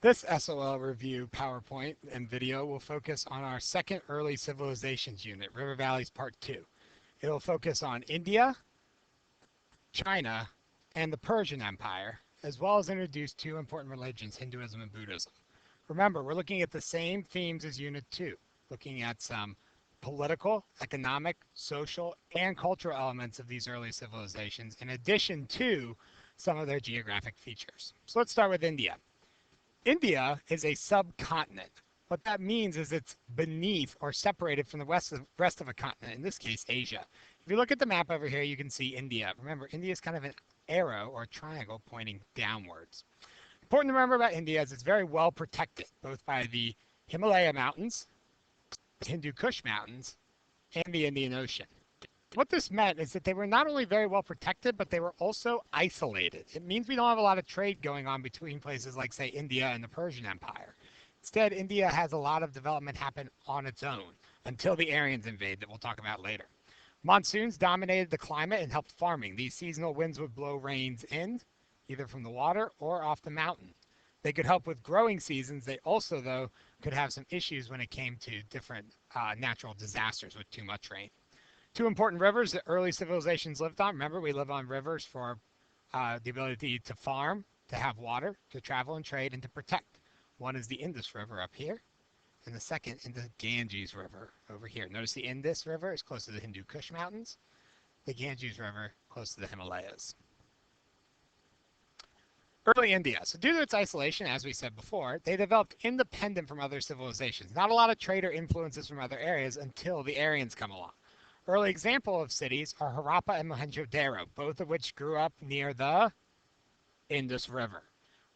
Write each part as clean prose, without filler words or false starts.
This SOL review PowerPoint and video will focus on our second early civilizations unit, River Valleys Part 2. It will focus on India, China, and the Persian Empire, as well as introduce two important religions, Hinduism and Buddhism. Remember, we're looking at the same themes as Unit 2, looking at some political, economic, social, and cultural elements of these early civilizations, in addition to some of their geographic features. So let's start with India. India is a subcontinent. What that means is it's beneath or separated from the rest of a continent, in this case, Asia. If you look at the map over here, you can see India. Remember, India is kind of an arrow or triangle pointing downwards. Important to remember about India is it's very well protected, both by the Himalaya Mountains, the Hindu Kush Mountains, and the Indian Ocean. What this meant is that they were not only very well protected, but they were also isolated. It means we don't have a lot of trade going on between places like, say, India and the Persian Empire. Instead, India has a lot of development happen on its own until the Aryans invade that we'll talk about later. Monsoons dominated the climate and helped farming. These seasonal winds would blow rains in, either from the water or off the mountain. They could help with growing seasons. They also, though, could have some issues when it came to different natural disasters with too much rain. Two important rivers that early civilizations lived on. Remember, we live on rivers for the ability to farm, to have water, to travel and trade, and to protect. One is the Indus River up here, and the second is the Ganges River over here. Notice the Indus River is close to the Hindu Kush Mountains, the Ganges River close to the Himalayas. Early India. So due to its isolation, as we said before, they developed independent from other civilizations. Not a lot of trade or influences from other areas until the Aryans come along. Early example of cities are Harappa and Mohenjo-Daro, both of which grew up near the Indus River.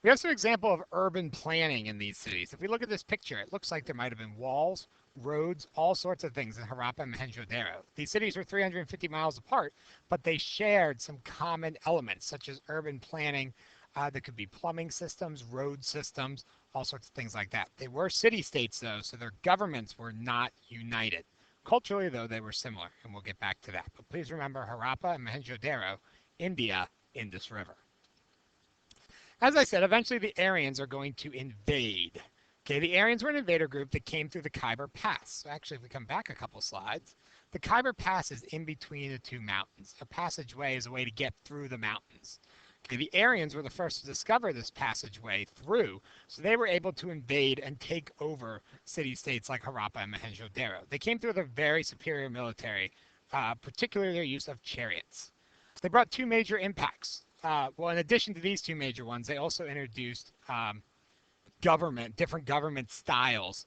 We have some example of urban planning in these cities. If we look at this picture, it looks like there might have been walls, roads, all sorts of things in Harappa and Mohenjo-Daro. These cities were 350 miles apart, but they shared some common elements, such as urban planning. There could be plumbing systems, road systems, all sorts of things like that. They were city-states, though, so their governments were not united. Culturally, though, they were similar, and we'll get back to that. But please remember Harappa and Mohenjo-Daro, India, Indus River. As I said, eventually the Aryans are going to invade. Okay, the Aryans were an invader group that came through the Khyber Pass. So actually, if we come back a couple slides, the Khyber Pass is in between the two mountains. A passageway is a way to get through the mountains. Okay, the Aryans were the first to discover this passageway through, so they were able to invade and take over city-states like Harappa and Mohenjo-Daro. They came through with a very superior military, particularly their use of chariots. They brought two major impacts. Well, in addition to these two major ones, they also introduced different government styles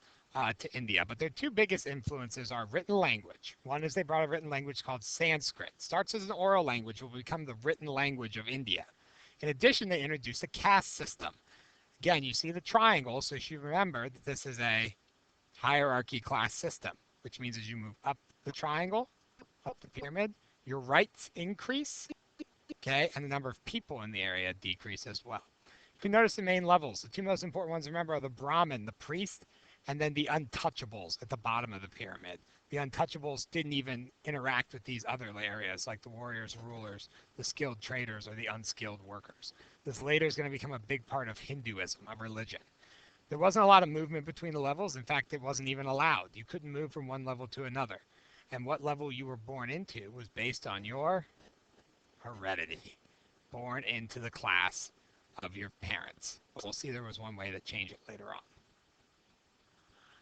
to India. But their two biggest influences are written language. One is they brought a written language called Sanskrit. It starts as an oral language, will become the written language of India. In addition, they introduced a caste system. Again, you see the triangle, so you should remember that this is a hierarchy class system, which means as you move up the triangle, up the pyramid, your rights increase, okay, and the number of people in the area decrease as well. If you notice the main levels, the two most important ones, remember, are the Brahmin, the priest, and then the untouchables at the bottom of the pyramid. The untouchables didn't even interact with these other areas like the warriors, rulers, the skilled traders, or the unskilled workers. This later is going to become a big part of Hinduism, of religion. There wasn't a lot of movement between the levels. In fact, it wasn't even allowed. You couldn't move from one level to another. And what level you were born into was based on your heredity, born into the class of your parents. We'll see there was one way to change it later on.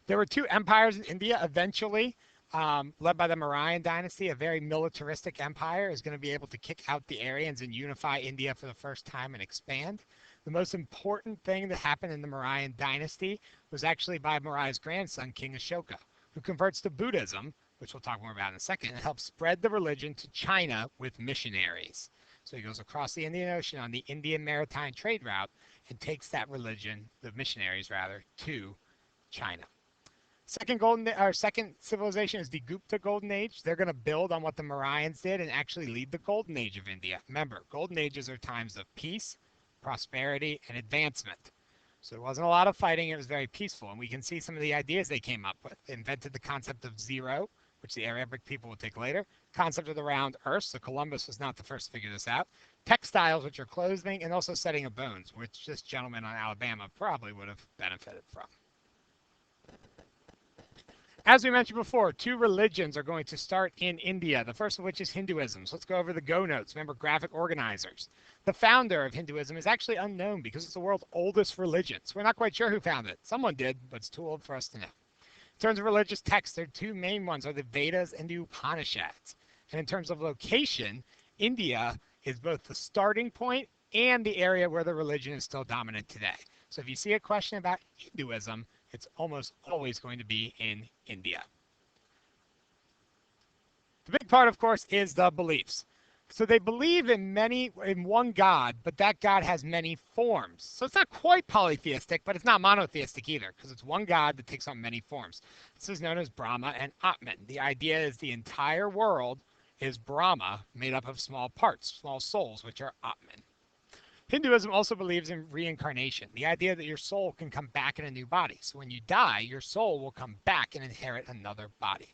There were two empires in India eventually, led by the Mauryan dynasty. A very militaristic empire is going to be able to kick out the Aryans and unify India for the first time and expand. The most important thing that happened in the Mauryan dynasty was actually by Maurya's grandson, King Ashoka, who converts to Buddhism, which we'll talk more about in a second, and helps spread the religion to China with missionaries. So he goes across the Indian Ocean on the Indian maritime trade route and takes that religion, the missionaries rather, to China. Second civilization is the Gupta Golden Age. They're going to build on what the Mauryans did and actually lead the Golden Age of India. Remember, Golden Ages are times of peace, prosperity, and advancement. So there wasn't a lot of fighting. It was very peaceful. And we can see some of the ideas they came up with. They invented the concept of zero, which the Arabic people will take later. Concept of the round earth, so Columbus was not the first to figure this out. Textiles, which are clothing, and also setting of bones, which this gentleman on Alabama probably would have benefited from. As we mentioned before, two religions are going to start in India, the first of which is Hinduism. So let's go over the Go Notes. Remember, graphic organizers. The founder of Hinduism is actually unknown because it's the world's oldest religion. So we're not quite sure who founded it. Someone did, but it's too old for us to know. In terms of religious texts, there are two main ones, are the Vedas and the Upanishads. And in terms of location, India is both the starting point and the area where the religion is still dominant today. So if you see a question about Hinduism, it's almost always going to be in India. The big part, of course, is the beliefs. So they believe in one God, but that God has many forms. So it's not quite polytheistic, but it's not monotheistic either, because it's one God that takes on many forms. This is known as Brahma and Atman. The idea is the entire world is Brahma, made up of small parts, small souls, which are Atman. Hinduism also believes in reincarnation, the idea that your soul can come back in a new body. So when you die, your soul will come back and inherit another body.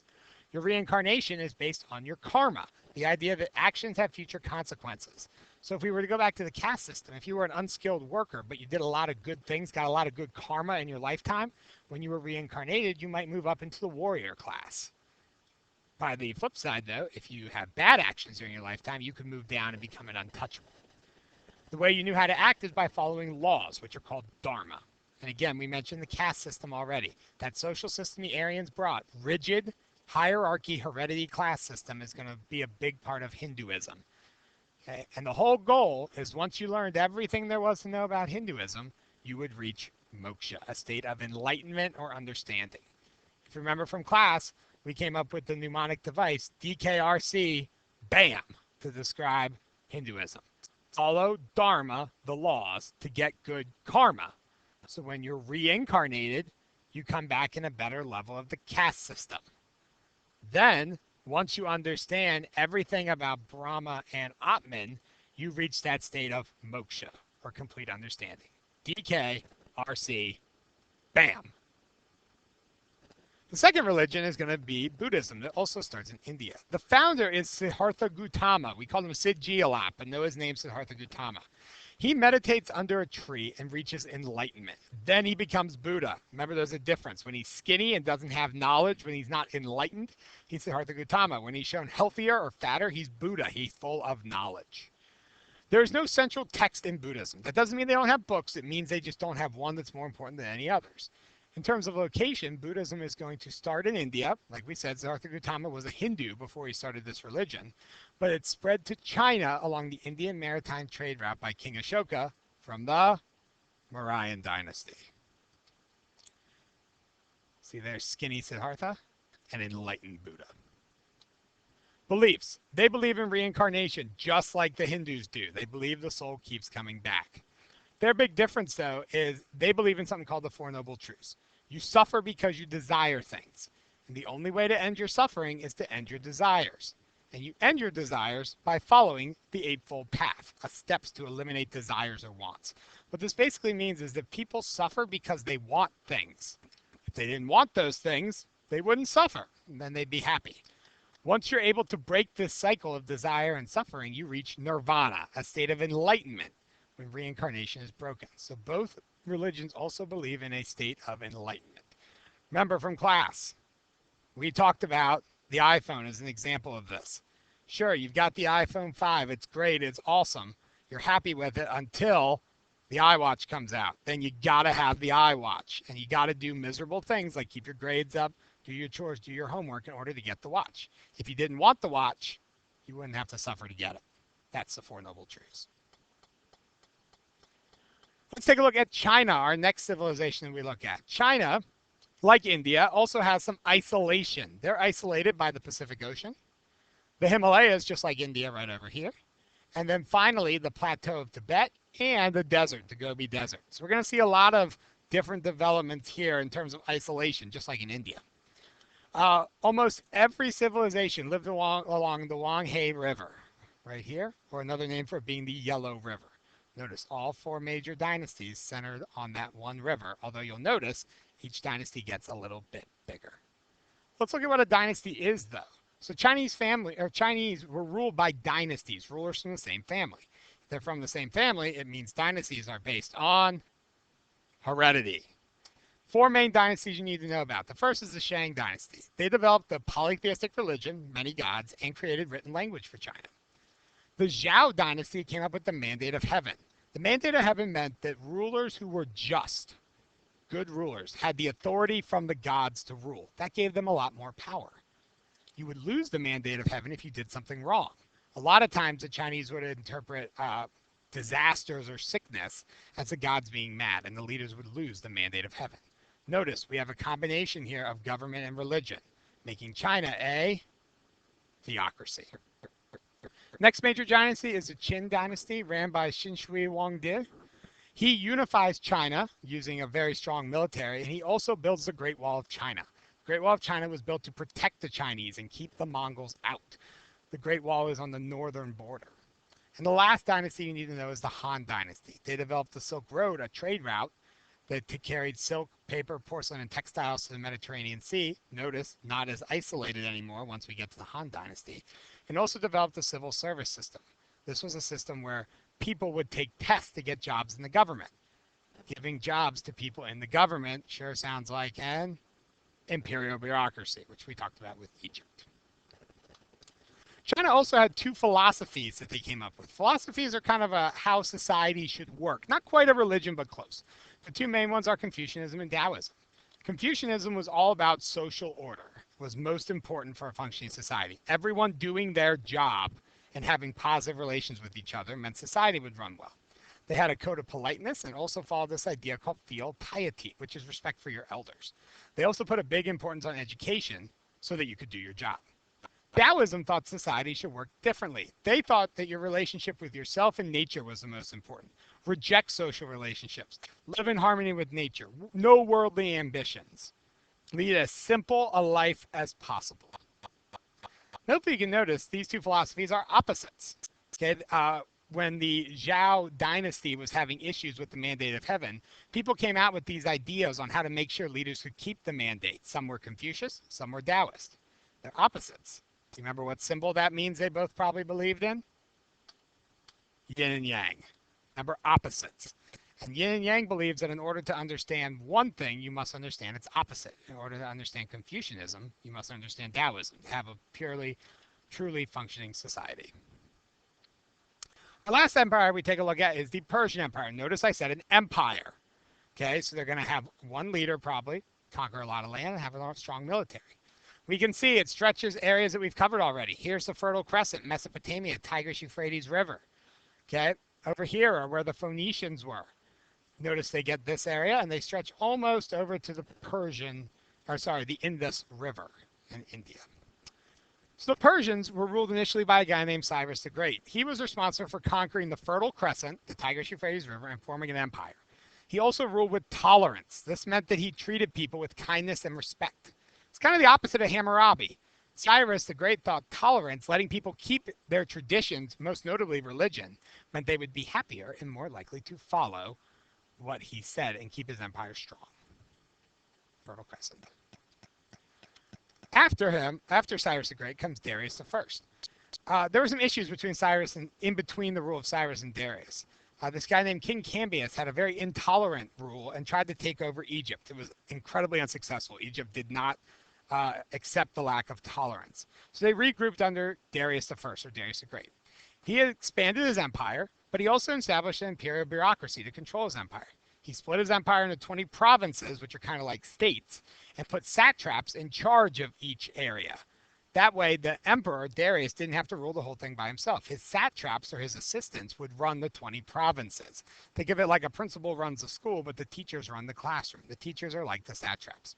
Your reincarnation is based on your karma, the idea that actions have future consequences. So if we were to go back to the caste system, if you were an unskilled worker, but you did a lot of good things, got a lot of good karma in your lifetime, when you were reincarnated, you might move up into the warrior class. By the flip side, though, if you have bad actions during your lifetime, you could move down and become an untouchable. The way you knew how to act is by following laws, which are called dharma. And again, we mentioned the caste system already. That social system the Aryans brought, rigid, hierarchy, heredity class system, is going to be a big part of Hinduism. Okay? And the whole goal is once you learned everything there was to know about Hinduism, you would reach moksha, a state of enlightenment or understanding. If you remember from class, we came up with the mnemonic device, DKRC, BAM, to describe Hinduism. Follow dharma, the laws, to get good karma. So when you're reincarnated, you come back in a better level of the caste system. Then, once you understand everything about Brahma and Atman, you reach that state of moksha, or complete understanding. DK, RC, BAM. The second religion is going to be Buddhism, that also starts in India. The founder is Siddhartha Gautama. We call him Sidji a lot, but know his name Siddhartha Gautama. He meditates under a tree and reaches enlightenment. Then he becomes Buddha. Remember, there's a difference. When he's skinny and doesn't have knowledge, when he's not enlightened, he's Siddhartha Gautama. When he's shown healthier or fatter, he's Buddha. He's full of knowledge. There's no central text in Buddhism. That doesn't mean they don't have books. It means they just don't have one that's more important than any others. In terms of location, Buddhism is going to start in India. Like we said, Siddhartha Gautama was a Hindu before he started this religion, but it spread to China along the Indian maritime trade route by King Ashoka from the Mauryan dynasty. See there's skinny Siddhartha and enlightened Buddha. Beliefs. They believe in reincarnation just like the Hindus do. They believe the soul keeps coming back. Their big difference, though, is they believe in something called the Four Noble Truths. You suffer because you desire things. And the only way to end your suffering is to end your desires. And you end your desires by following the Eightfold Path, steps to eliminate desires or wants. What this basically means is that people suffer because they want things. If they didn't want those things, they wouldn't suffer, and then they'd be happy. Once you're able to break this cycle of desire and suffering, you reach nirvana, a state of enlightenment, when reincarnation is broken. So both religions also believe in a state of enlightenment. Remember from class, we talked about the iPhone as an example of this. Sure, you've got the iPhone 5. It's great. It's awesome. You're happy with it until the iWatch comes out. Then you got to have the iWatch. And you got to do miserable things like keep your grades up, do your chores, do your homework in order to get the watch. If you didn't want the watch, you wouldn't have to suffer to get it. That's the Four Noble Truths. Let's take a look at China, our next civilization we look at. China, like India, also has some isolation. They're isolated by the Pacific Ocean, the Himalayas, just like India right over here, and then finally the plateau of Tibet and the desert, the Gobi Desert. So we're going to see a lot of different developments here in terms of isolation, just like in India. Almost every civilization lived along the Wanghe River, right here, or another name for it being the Yellow River. Notice all four major dynasties centered on that one river, although you'll notice each dynasty gets a little bit bigger. Let's look at what a dynasty is, though. So Chinese were ruled by dynasties, rulers from the same family. If they're from the same family, it means dynasties are based on heredity. 4 main dynasties you need to know about. The first is the Shang dynasty. They developed the polytheistic religion, many gods, and created written language for China. The Zhao dynasty came up with the mandate of heaven. The mandate of heaven meant that rulers who were just, good rulers, had the authority from the gods to rule. That gave them a lot more power. You would lose the mandate of heaven if you did something wrong. A lot of times the Chinese would interpret disasters or sickness as the gods being mad, and the leaders would lose the mandate of heaven. Notice we have a combination here of government and religion, making China a theocracy. Next major dynasty is the Qin dynasty, ran by Shinshui Huangdi. He unifies China using a very strong military, and he also builds the Great Wall of China. The Great Wall of China was built to protect the Chinese and keep the Mongols out. The Great Wall is on the northern border. And the last dynasty you need to know is the Han dynasty. They developed the Silk Road, a trade route that carried silk, paper, porcelain, and textiles to the Mediterranean Sea. Notice, not as isolated anymore once we get to the Han dynasty. And also developed the civil service system. This was a system where people would take tests to get jobs in the government. Giving jobs to people in the government sure sounds like an imperial bureaucracy, which we talked about with Egypt. China also had 2 philosophies that they came up with. Philosophies are kind of how society should work. Not quite a religion, but close. The 2 main ones are Confucianism and Taoism. Confucianism was all about social order. It was most important for a functioning society. Everyone doing their job and having positive relations with each other meant society would run well. They had a code of politeness and also followed this idea called filial piety, which is respect for your elders. They also put a big importance on education so that you could do your job. Taoism thought society should work differently. They thought that your relationship with yourself and nature was the most important. Reject social relationships. Live in harmony with nature. No worldly ambitions. Lead as simple a life as possible. Hopefully you can notice these 2 philosophies are opposites. Okay? When the Zhao dynasty was having issues with the mandate of heaven, people came out with these ideas on how to make sure leaders could keep the mandate. Some were Confucius, some were Taoist. They're opposites. Do you remember what symbol that means they both probably believed in? Yin and Yang. Remember, opposites. And Yin and Yang believes that in order to understand one thing, you must understand its opposite. In order to understand Confucianism, you must understand Taoism to have a purely, truly functioning society. The last empire we take a look at is the Persian Empire. Notice I said an empire. Okay, so they're going to have one leader probably, conquer a lot of land, and have a strong military. We can see it stretches areas that we've covered already. Here's the Fertile Crescent, Mesopotamia, Tigris-Euphrates River. Okay, over here are where the Phoenicians were. Notice they get this area and they stretch almost over to the the Indus River in India. So the Persians were ruled initially by a guy named Cyrus the Great. He was responsible for conquering the Fertile Crescent, the Tigris-Euphrates River, and forming an empire. He also ruled with tolerance. This meant that he treated people with kindness and respect. It's kind of the opposite of Hammurabi. Cyrus the Great thought tolerance, letting people keep their traditions, most notably religion, meant they would be happier and more likely to follow what he said and keep his empire strong. Fertile Crescent. After Cyrus the Great, comes Darius I. There were some issues between Cyrus and in between the rule of Cyrus and Darius. This guy named King Cambyses had a very intolerant rule and tried to take over Egypt. It was incredibly unsuccessful. Egypt did not accept the lack of tolerance. So they regrouped under Darius I, or Darius the Great. He expanded his empire, but he also established an imperial bureaucracy to control his empire. He split his empire into 20 provinces, which are kind of like states, and put satraps in charge of each area. That way, the emperor, Darius, didn't have to rule the whole thing by himself. His satraps, or his assistants, would run the 20 provinces. Think of it like a principal runs a school, but the teachers run the classroom. The teachers are like the satraps.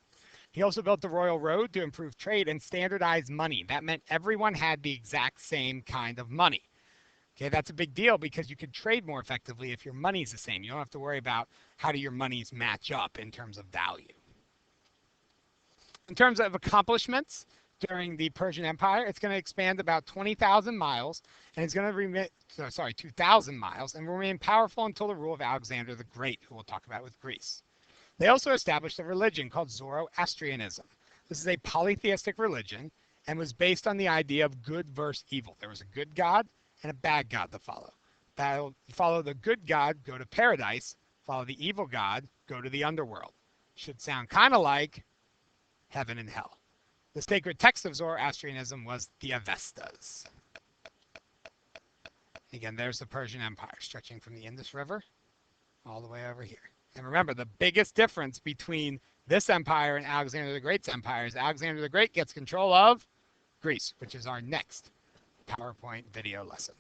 He also built the royal road to improve trade and standardize money. That meant everyone had the exact same kind of money. Okay, that's a big deal because you can trade more effectively if your money's the same. You don't have to worry about how do your monies match up in terms of value. In terms of accomplishments during the Persian Empire, it's going to expand about 20,000 miles, and it's going to remain, 2,000 miles, and will remain powerful until the rule of Alexander the Great, who we'll talk about with Greece. They also established a religion called Zoroastrianism. This is a polytheistic religion and was based on the idea of good versus evil. There was a good God and a bad God to follow. Follow the good God, go to paradise. Follow the evil God, go to the underworld. Should sound kind of like heaven and hell. The sacred text of Zoroastrianism was the Avestas. Again, there's the Persian Empire stretching from the Indus River all the way over here. And remember, the biggest difference between this empire and Alexander the Great's empire is Alexander the Great gets control of Greece, which is our next PowerPoint video lesson.